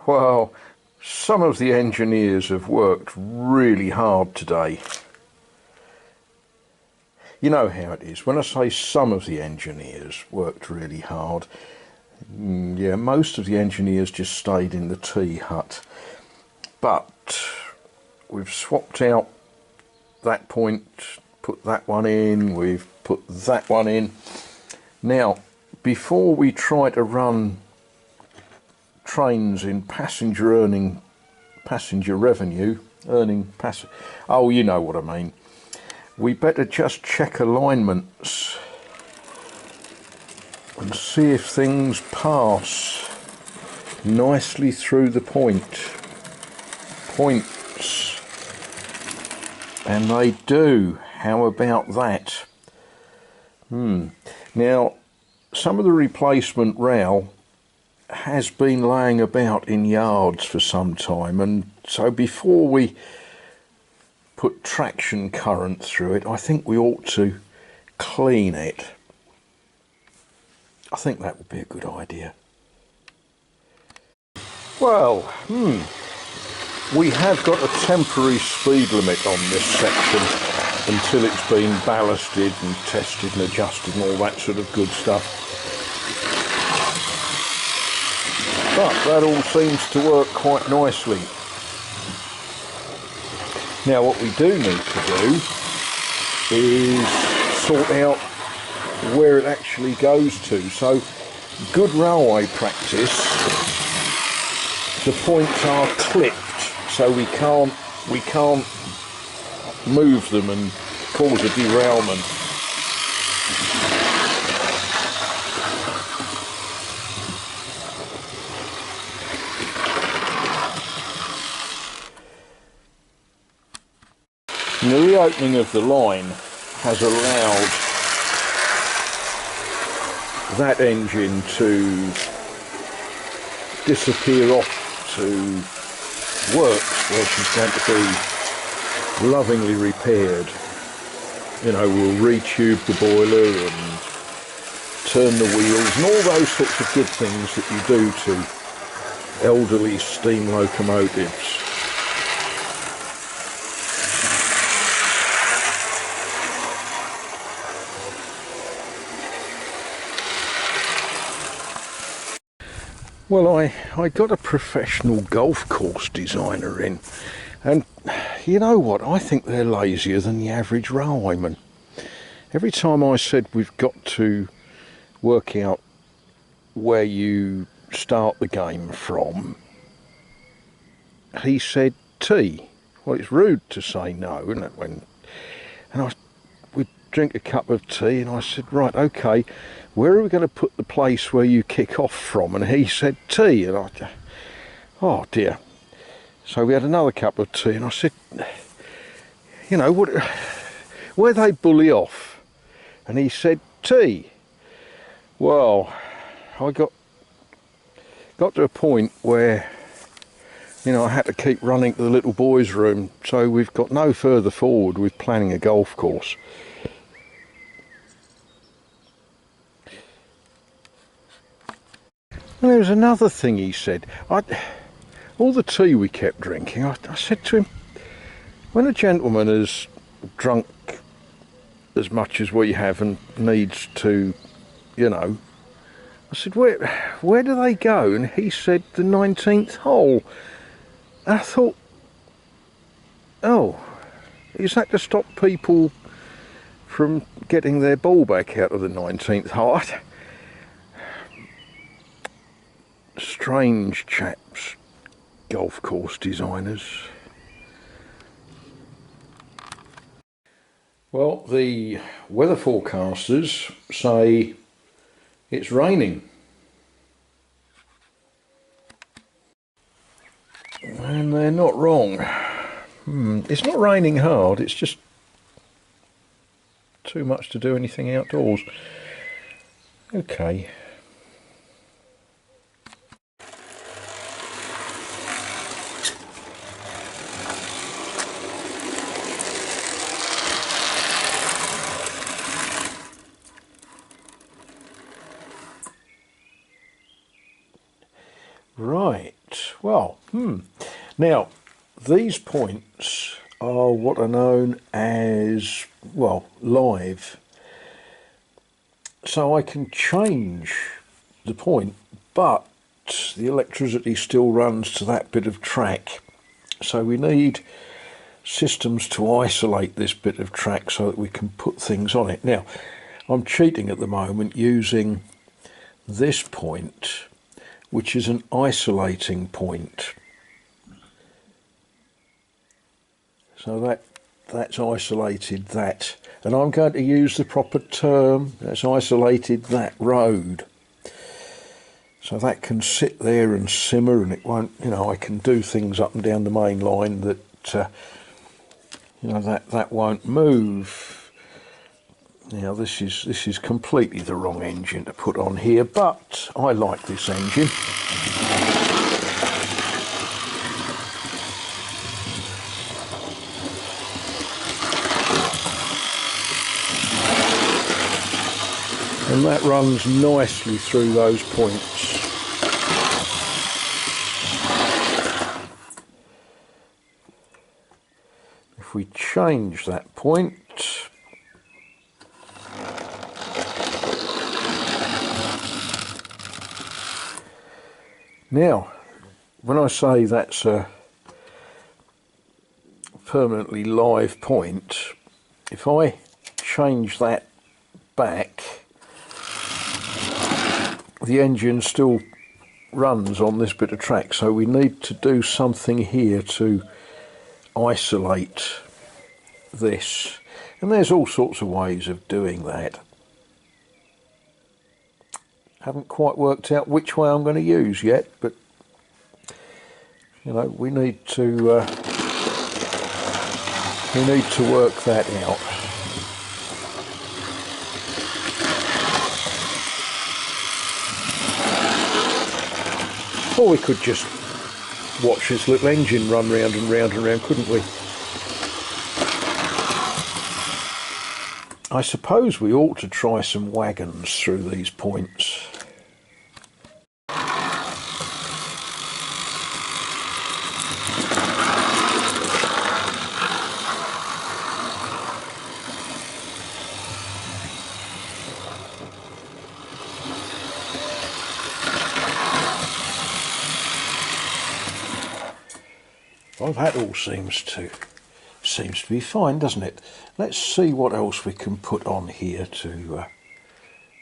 Well, some of the engineers have worked really hard today. You know how it is. When I say some of the engineers worked really hard, yeah, most of the engineers just stayed in the tea hut. But we've swapped out that point, put that one in, we've put that one in. Now, before we try to run trains in passenger revenue, oh, you know what I mean. We better just check alignments and see if things pass nicely through the points, and they do. How about that? Now, some of the replacement rail has been laying about in yards for some time, and so before we put traction current through it, I think we ought to clean it. I think that would be a good idea. Well, we have got a temporary speed limit on this section until it's been ballasted and tested and adjusted and all that sort of good stuff. But that all seems to work quite nicely. Now what we do need to do is sort out where it actually goes to. So good railway practice, the points are clipped, so we can't move them and cause a derailment. Now, the opening of the line has allowed that engine to disappear off to works where she's going to be lovingly repaired. You know, we'll retube the boiler and turn the wheels and all those sorts of good things that you do to elderly steam locomotives. Well, I got a professional golf course designer in, and you know what, I think they're lazier than the average railwayman. Every time I said we've got to work out where you start the game from, he said tea. Well, it's rude to say no, isn't it? We'd drink a cup of tea, and I said, right, okay, where are we going to put the place where you kick off from? And he said tea, and oh dear. So we had another cup of tea, and I said, you know, where they bully off? And he said tea. Well, I got to a point where, you know, I had to keep running to the little boys' room, so we've got no further forward with planning a golf course. And there was another thing he said. All the tea we kept drinking, I said to him, when a gentleman has drunk as much as we have and needs to, you know, I said, where do they go? And he said, the 19th hole. And I thought, oh, is that to stop people from getting their ball back out of the 19th hole? Strange chaps, golf course designers. Well, the weather forecasters say it's raining. And they're not wrong. It's not raining hard, it's just too much to do anything outdoors. Okay. Right, Well, now these points are what are known as, well, live. So I can change the point, but the electricity still runs to that bit of track. So we need systems to isolate this bit of track so that we can put things on it. Now, I'm cheating at the moment using this point, which is an isolating point. So that's isolated that. And I'm going to use the proper term. That's isolated that road. So that can sit there and simmer, and it won't, I can do things up and down the main line that, that won't move. Now this is completely the wrong engine to put on here, but I like this engine. And that runs nicely through those points. If we change that point, now when I say that's a permanently live point, if I change that back, the engine still runs on this bit of track, so we need to do something here to isolate this, and there's all sorts of ways of doing that. Haven't quite worked out which way I'm going to use yet, but we need to work that out. Or we could just watch this little engine run round and round and round, couldn't we? I suppose we ought to try some wagons through these points. Well, that all seems to be fine, doesn't it? Let's see what else we can put on here to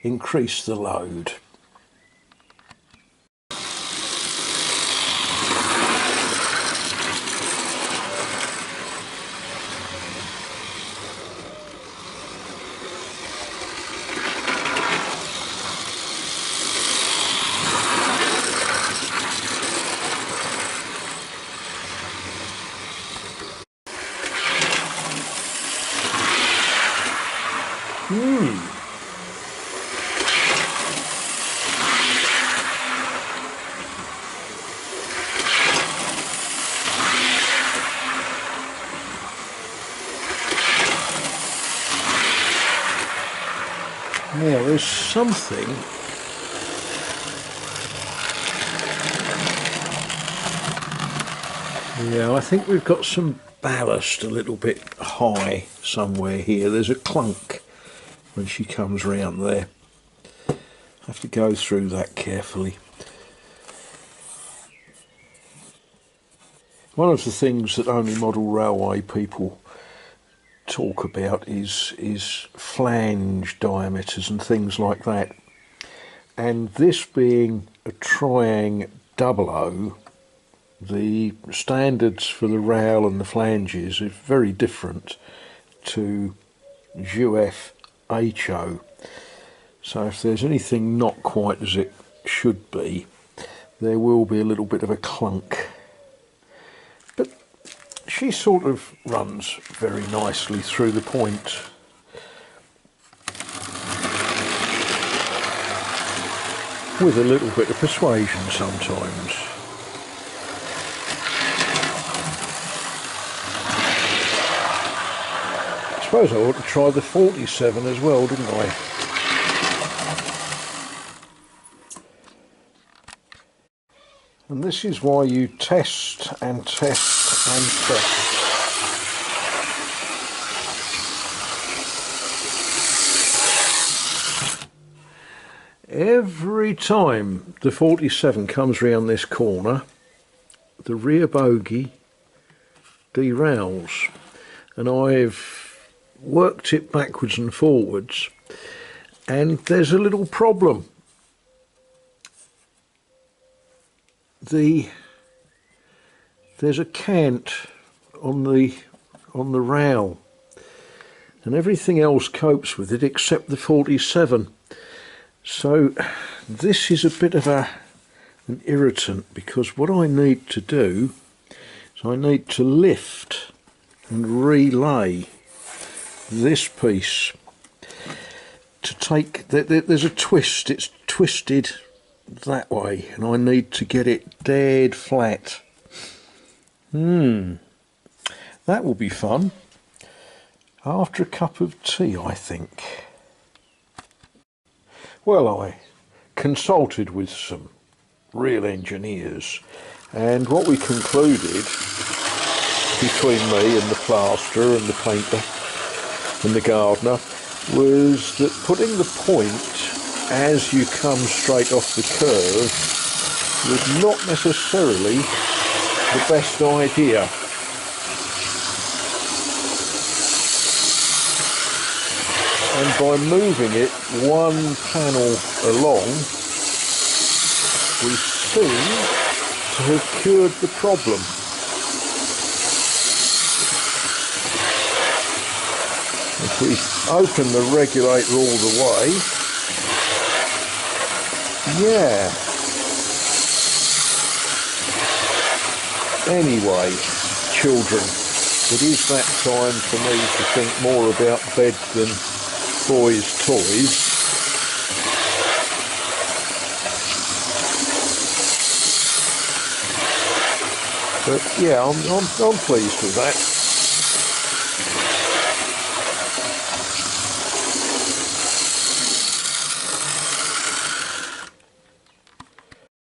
increase the load. Now there's something I think we've got some ballast a little bit high somewhere here. There's a clunk when she comes round there. Have to go through that carefully. One of the things that only model railway people talk about is flange diameters and things like that. And this being a Triang 00, the standards for the rail and the flanges are very different to GUF HO. So if there's anything not quite as it should be, there will be a little bit of a clunk. But she sort of runs very nicely through the point. With a little bit of persuasion sometimes. I suppose I ought to try the 47 as well, didn't I? And this is why you test and test and test. Every time the 47 comes round this corner, the rear bogie derails, and I've worked it backwards and forwards, and there's a little problem. There's a cant on the rail, and everything else copes with it except the 47. So this is a bit of an irritant, because what I need to do is I need to lift and relay this piece to take, there's a twist, it's twisted that way, and I need to get it dead flat. That will be fun after a cup of tea, I think. Well, I consulted with some real engineers, and what we concluded between me and the plasterer and the painter and the gardener was that putting the point as you come straight off the curve was not necessarily the best idea. And by moving it one panel along, we seem to have cured the problem. If we open the regulator all the way, yeah. Anyway, children, it is that time for me to think more about bed than boys' toys. But yeah, I'm pleased with that.